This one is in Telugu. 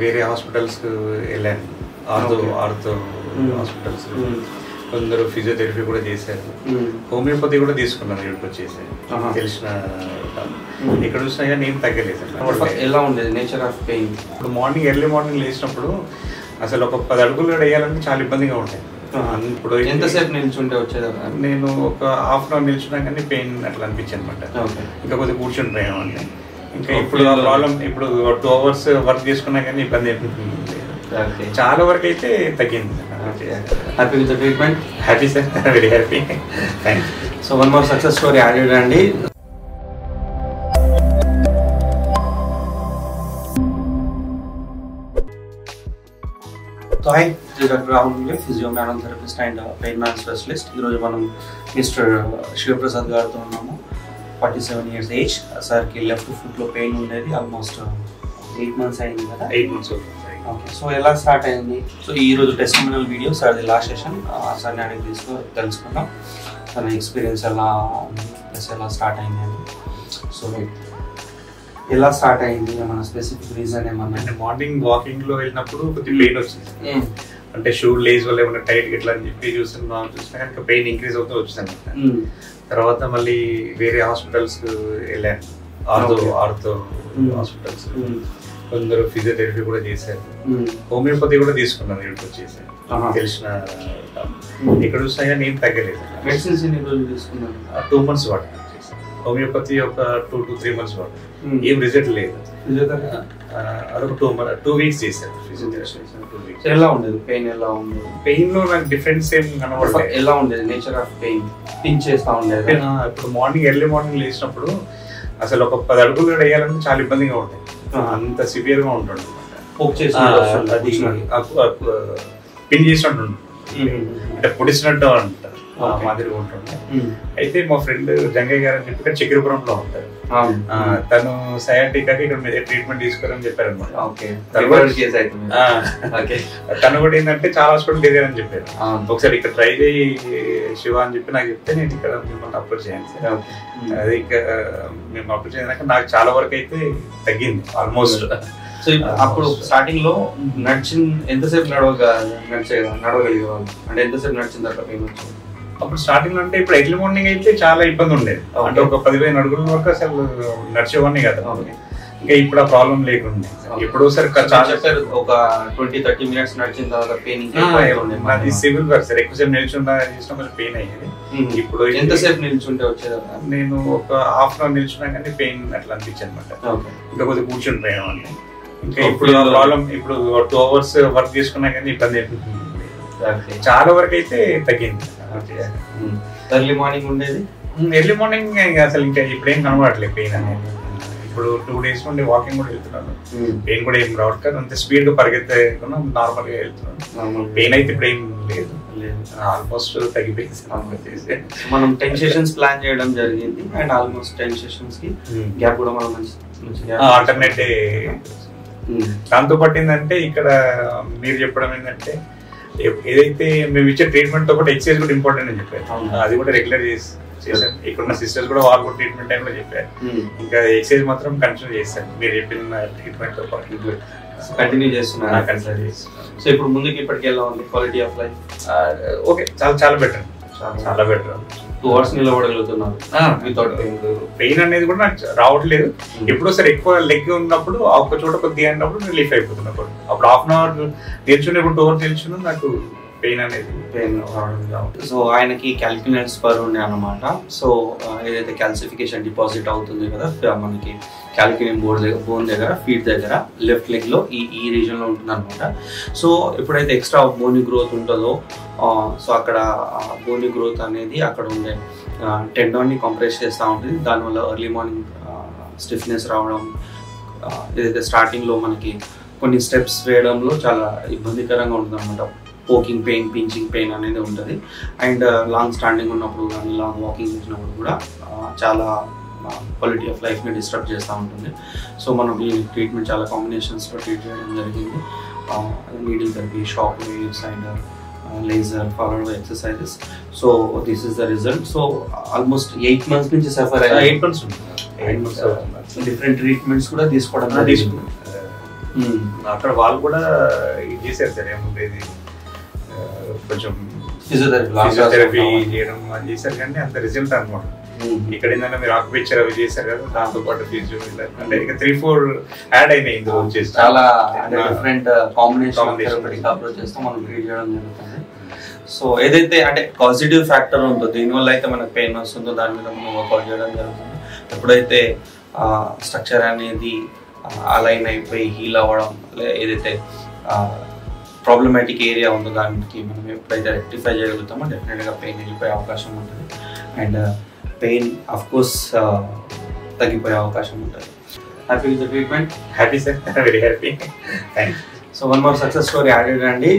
వేరే హాస్పిటల్స్కి వెళ్ళాను, ఆర్థో హాస్పిటల్స్. కొందరు ఫిజియోథెరపీ కూడా చేశారు, హోమియోపతి కూడా తీసుకున్నాను. ఇక్కడికి వచ్చేసి తెలిసిన ఇక్కడ చూసినా కానీ ఏం తగ్గలేదు. ఎలా ఉండేది నేచర్ ఆఫ్ పెయిన్? ఇప్పుడు ఎర్లీ మార్నింగ్ లేచినప్పుడు అసలు ఒక 10 అడుగులు వేయాలంటే చాలా ఇబ్బందిగా ఉంటాయి. ఇప్పుడు ఎంతసేపు నిల్చుంటే వచ్చేది? నేను ఒక హాఫ్ అన్ అవర్ నిల్చున్నా కానీ పెయిన్ అట్లా అనిపించింది అనమాట. ఇంకా కొద్దిగా కూర్చుని పోయామంటే ఇంకా ఇప్పుడు ఆ ప్రాబ్లం. ఇప్పుడు 2 hours వర్క్ చేసుకున్నా కానీ ఇబ్బంది అయిపోతుంది. చాలా వరకు అయితే తగ్గింది. Happy with the treatment? Happy sir, very happy. Thank you. So one more success story added అండి. So hi, doctor Rahul, physio man therapist and pain man specialist. ఈరోజు మనం మిస్టర్ శివప్రసాద్ గారితో ఉన్నాము. 47 years ఏజ్. సార్కి లెఫ్ట్ ఫుట్లో పెయిన్ ఉండేది. ఆల్మోస్ట్ 8 months అయింది కదా? 8 months. ఓకే, సో ఎలా స్టార్ట్ అయింది? సో ఈరోజు టెస్టిమోనియల్ వీడియో సార్ది లాస్ట్ సెషన్. సార్ని అడిగి తెలుసుకుందాం తన ఎక్స్పీరియన్స్ ఎలా ఉంది, ప్లస్ ఎలా స్టార్ట్ అయింది అని. సో ఎలా స్టార్ట్ అయింది, ఏమన్నా స్పెసిఫిక్ రీజన్ ఏమన్నా? అంటే మార్నింగ్ వాకింగ్లో వెళ్ళినప్పుడు కొద్దిగా పెయిన్ వచ్చింది. అంటే షూ లేస్ వల్ల ఏమన్నా టైట్ ఇట్లా అని చెప్పి చూసినా కనుక పెయిన్ ఇంక్రీజ్ అవుతూ వచ్చింది. తర్వాత మళ్ళీ వేరే హాస్పిటల్స్కి వెళ్ళాను, ఆర్థో హాస్పిటల్స్. కొందరు ఫిజియోథెరపీ కూడా చేశారు, హోమియోపతి కూడా తీసుకున్నాను. ఇక్కడికి వచ్చేసి తెలిసిన ఇక్కడ చూసినా కానీ ఏం తగ్గలేదు. మెడిసిన్స్ ఎన్ని రోజులు తీసుకున్నాను? 2 months వాడాను. హోమియోపతి ఒక 2 to 3 months వాడాను, ఏం రిజల్ట్ లేదు. అదొక 2 weeks చేశాను ఫిజియోథెరపీ. 2 weeks. ఎలా ఉండేది పెయిన్? ఎలా ఉండేది పెయిన్ లో నాకు డిఫరెన్స్ ఏం కనబడలేదు. ఎలా ఉండేది నేచర్ ఆఫ్ పెయిన్? పించ్ చేస్తా ఉండేది? ఇప్పుడు ఎర్లీ మార్నింగ్ లేచినప్పుడు అసలు ఒక 10 అడుగులు వేయాలంటే చాలా ఇబ్బందిగా ఉంటాయి. అంత సివియర్ గా ఉంటుంది. అది పిన్ చేసినట్టు అంటే పొడిసినట్టు అంటారు, మాదిరిగా ఉంటుంది. అయితే మా ఫ్రెండ్ జంగయ్య గారు అని చెప్పి ఇక్కడ చక్రపురంలో ఉంటారు. తను సయాటికాకి ఇక్కడ మీద ట్రీట్మెంట్ తీసుకోరని చెప్పారు అనమాట. తను కూడా ఏంటంటే చాలా హాస్పిటల్ తిరిగారని చెప్పారు. ఒకసారి ఇక్కడ ట్రై చేయి శివ అని చెప్పి నాకు చెప్తే నేను ఇక్కడ మిమ్మల్ని అప్రోచ్ చేయండి సార్. అది ఇక్కడ మేము అప్రోచ్ చేసినాక నాకు చాలా వరకు అయితే తగ్గింది ఆల్మోస్ట్. సో అప్పుడు స్టార్టింగ్ లో ఎంతసేపు నడవగలిగేవాళ్ళు? అంటే ఎంతసేపు నడిచిన తర్వాత పెయిన్ వచ్చింది? అప్పుడు స్టార్టింగ్ లో అంటే ఇప్పుడు ఎర్లీ మార్నింగ్ అయితే చాలా ఇబ్బంది ఉండేది. అంటే ఒక 15 అడుగుల వరకు అసలు నడిచేవాడిని కదా. ఇంకా ఇప్పుడు ఆ ప్రాబ్లం లేకుండా ఎప్పుడో సరే చెప్పారు ఒక 20-30 minutes నడిచిన తర్వాత పెయిన్. అది సివిల్ వర్క్ సార్, ఎక్కువసేపు నిల్చున్నా చేసినా కొంచెం పెయిన్ అయ్యేది. ఇప్పుడు ఎంతసేపు నిల్చుంటే వచ్చేది? నేను ఒక హాఫ్ అన్ అవర్ నిల్చున్నా కానీ పెయిన్ అట్లా అనిపించింది అనమాట. ఇంకా కొద్దిగా కూర్చుని పోయామంటే ఇంకా ఇప్పుడు ఆ ప్రాబ్లం. ఇప్పుడు 2 hours వర్క్ చేసుకున్నా కానీ ఇబ్బంది అయిపోతుంది. చాలా వరకు అయితే తగ్గింది. ఎర్లీ మార్నింగ్ ఉండేది? ఎర్లీ మార్నింగ్ అసలు ఇంకా ఇప్పుడు ఏం కనబడట్లేదు పెయిన్ అనేది. ఇప్పుడు 2 days నుండి వాకింగ్ కూడా వెళ్తున్నాను, పెయిన్ కూడా ఏం రావట్లేదు. అంత స్పీడ్ గా పరిగెత్తకుండా నార్మల్ గా వెళ్తున్నాను. పెయిన్ అయితే ఇప్పుడు ఏం లేదు, ఆల్మోస్ట్ తగ్గిపోయింది. మనం 10 sessions ప్లాన్ చేయడం జరిగింది అండ్ ఆల్మోస్ట్ 10 sessions కి గ్యాప్ కూడా మనం ఆల్టర్నేట్. దాంతో పాటు ఏంటంటే ఇక్కడ మీరు చెప్పడం ఏంటంటే ఏదైతే మేము ఇచ్చే ట్రీట్మెంట్ తో పాటు ఎక్సర్సైజ్ కూడా ఇంపార్టెంట్ అని చెప్పారు. అది కూడా రెగ్యులర్ చేశాను. ఇక్కడున్న సిస్టర్స్ కూడా వాళ్ళు కూడా ట్రీట్మెంట్ టైంలో చెప్పారు. ఇంకా ఎక్సర్సైజ్ మాత్రం కంటిన్యూ చేశాను మీరు చెప్పిన ట్రీట్మెంట్ తో పాటు కంటిన్యూ చేస్తున్నాను. సో ఇప్పుడు ముందుకి ఇప్పటికి ఎలా ఉంది క్వాలిటీ ఆఫ్ లైఫ్? ఓకే, చాలా చాలా బెటర్, చాలా బెటర్. 2 hours నిలబడగలుగుతున్నాను వితౌట్ పెయిన్ అనేది కూడా నాకు రావట్లేదు. ఎప్పుడో సరే ఎక్కువ లెగ్ ఉన్నప్పుడు ఒక చోట కొద్దిగా అయినప్పుడు రిలీఫ్ అయిపోతున్నా. అప్పుడు హాఫ్ అన్ అవర్ నిల్చుని, ఇప్పుడు 2 hours నిల్చుని నాకు పెయిన్ అనేది సో ఆయనకి క్యాల్కులేట్ స్పర్ ఉండే అనమాట. సో ఏదైతే క్యాల్సిఫికేషన్ డిపాజిట్ అవుతుంది కదా మనకి క్యాల్కులేట్ బోన్ దగ్గర, ఫీట్ దగ్గర, లెఫ్ట్ లెగ్ లో ఈ రీజన్ లో ఉంటుంది అనమాట. సో ఎప్పుడైతే ఎక్స్ట్రా బోని గ్రోత్ ఉంటుందో సో అక్కడ బోని గ్రోత్ అనేది అక్కడ ఉండే టెండాన్ ని కంప్రెస్ చేస్తూ ఉంటుంది. దానివల్ల ఎర్లీ మార్నింగ్ స్టిఫ్నెస్ రావడం, ఏదైతే స్టార్టింగ్ లో మనకి కొన్ని స్టెప్స్ వేయడంలో చాలా ఇబ్బందికరంగా ఉంటుంది అనమాట. పోకింగ్ పెయిన్, పించింగ్ పెయిన్ అనేది ఉంటుంది. అండ్ లాంగ్ స్టాండింగ్ ఉన్నప్పుడు కానీ లాంగ్ వాకింగ్ చేసినప్పుడు కూడా చాలా క్వాలిటీ ఆఫ్ లైఫ్ని డిస్టర్బ్ చేస్తూ ఉంటుంది. సో మనం ఈ ట్రీట్మెంట్ చాలా కాంబినేషన్స్లో ట్రీట్ చేయడం జరిగింది. Needle therapy, shock waves and laser followed by exercises. So this is the result. So almost 8 months నుంచి సఫర్ 8 months డిఫరెంట్ ట్రీట్మెంట్స్ కూడా తీసుకోవడం అక్కడ వాళ్ళు కూడా ఇది చేశారు సార్, ఏముండేది కొంచెం ఫిజియోథెరపీ చేయడం అది చేశారు, కానీ అంత రిజల్ట్ అనమాట. ఇక్కడ ఏంటంటే మీరు ఆక్యుపేచర్ అవి చేశారు కదా, దాంతో పాటు ఫిజియో అంటే ఇక 3-4 యాడ్ అయినాయి ఇందులో వచ్చేసి. చాలా డిఫరెంట్ కాంబినేషన్ అప్రోచెస్ తో మనం ట్రీట్ చేయడం జరుగుతుంది. సో ఏదైతే అంటే పాజిటివ్ ఫ్యాక్టర్ ఉందో దీనివల్ల అయితే మనకు పెయిన్ వస్తుందో దాని మీద మనం వర్కౌట్ చేయడం జరుగుతుంది. ఎప్పుడైతే స్ట్రక్చర్ అనేది అలైన్ అయిపోయి హీల్ అవ్వడం, ఏదైతే ప్రాబ్లమాటిక్ ఏరియా ఉందో దానికి మనం ఎప్పుడైతే రెక్టిఫై చేయగలుగుతామో డెఫినెట్గా పెయిన్ వెళ్ళిపోయే అవకాశం ఉంటుంది. అండ్ పెయిన్ అఫ్ కోర్స్ తగ్గిపోయే అవకాశం ఉంటుంది. Happy with the treatment? Happy sir, very happy. Thank you. So one more success story added అండి.